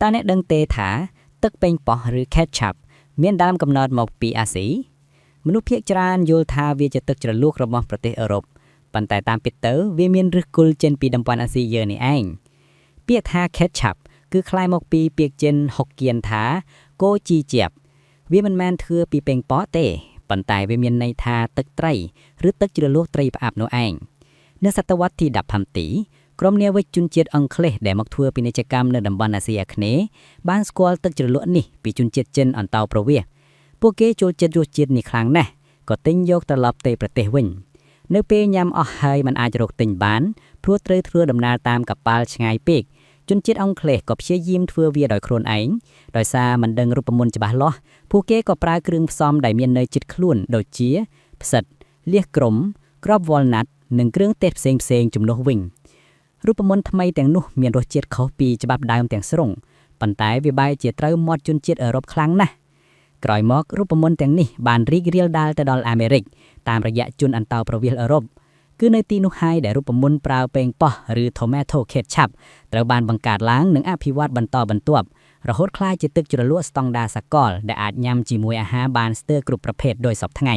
តើអ្នកដឹងទេថាទឹកប៉េងប៉ោះឬ ketchup មានដើមកំណើតមកពីអាស៊ីមនុស្សភាគច្រើនយល់ថាវាជាទឹកជ្រលក់របស់ប្រទេសអឺរ៉ុបប៉ុន្តែតាមពិតទៅវាមានឫសគល់ចេញពីតំបន់អាស៊ីយើងនេះឯងពាក្យថា ketchup គឺក្លាយមកពីពាក្យចិនហុកគៀនថាកូជីជាបវាមិនមែនធ្វើពីប៉េងប៉ោះទេប៉ុន្តែវាមានន័យថាទឹកត្រីឬទឹកជ្រលក់ត្រីផ្អាប់នោះឯងនៅសតវត្សទី15ទីក្រុមនាវិកជនជាតិអង់គ្លេសដែលមកធ្វើពាណិជ្ជកម្មនៅតំបន់អាស៊ីអាគ្នេយ៍បានស្គាល់ទឹកជ្រលក់នេះពីជនជាតិចិនអន្តោប្រវេសន៍ពួកគេចូលចិត្តរសជាតិនេះខ្លាំងណាស់ក៏ទិញយកត្រឡប់ទៅប្រទេសវិញនៅពេលញ៉ាំអស់ហើយมันអាចរកទិញបានព្រោះត្រូវធ្វើដំណើរតាមកប៉ាល់ឆ្ងាយពេកជនជាតិអង់គ្លេសក៏ព្យាយាមធ្វើវាដោយខ្លួនឯងដោយសារមិនដឹងរូបមន្តច្បាស់លាស់ពួកគេក៏ប្រើគ្រឿងផ្សំដែលមាននៅជិតខ្លួនដូចជាផ្សិតលៀសក្រុមគ្រាប់វ៉លណាត់និងគ្រឿងទេសផ្សេងជំនួសវិញរូបមន្តថ្មីទាំងនោះមានរសជាតិខុសពីច្បាប់ដើមទាំងស្រុងប៉ុន្តែវាបែរជាត្រូវមាត់ជនជាតិអឺរ៉ុបខ្លាំងណាស់ក្រោយមករូបមន្តទាំងនេះបានរីករាលដាលទៅដល់អាមេរិកតាមរយៈជនអន្តោប្រវេសន៍អឺរ៉ុបគឺនៅទីនោះហើយដែលរូបមន្តប្រើប៉េងប៉ោះឬ tomato ketchup ត្រូវបានបង្កើតឡើងនិងអភិវឌ្ឍបន្តបន្ទាប់រហូតក្លាយជាទឹកជ្រលក់ស្តង់ដារសកលដែលអាចញ៉ាំជាមួយអាហារបានស្ទើរគ្រប់ប្រភេទដោយសពថ្ងៃ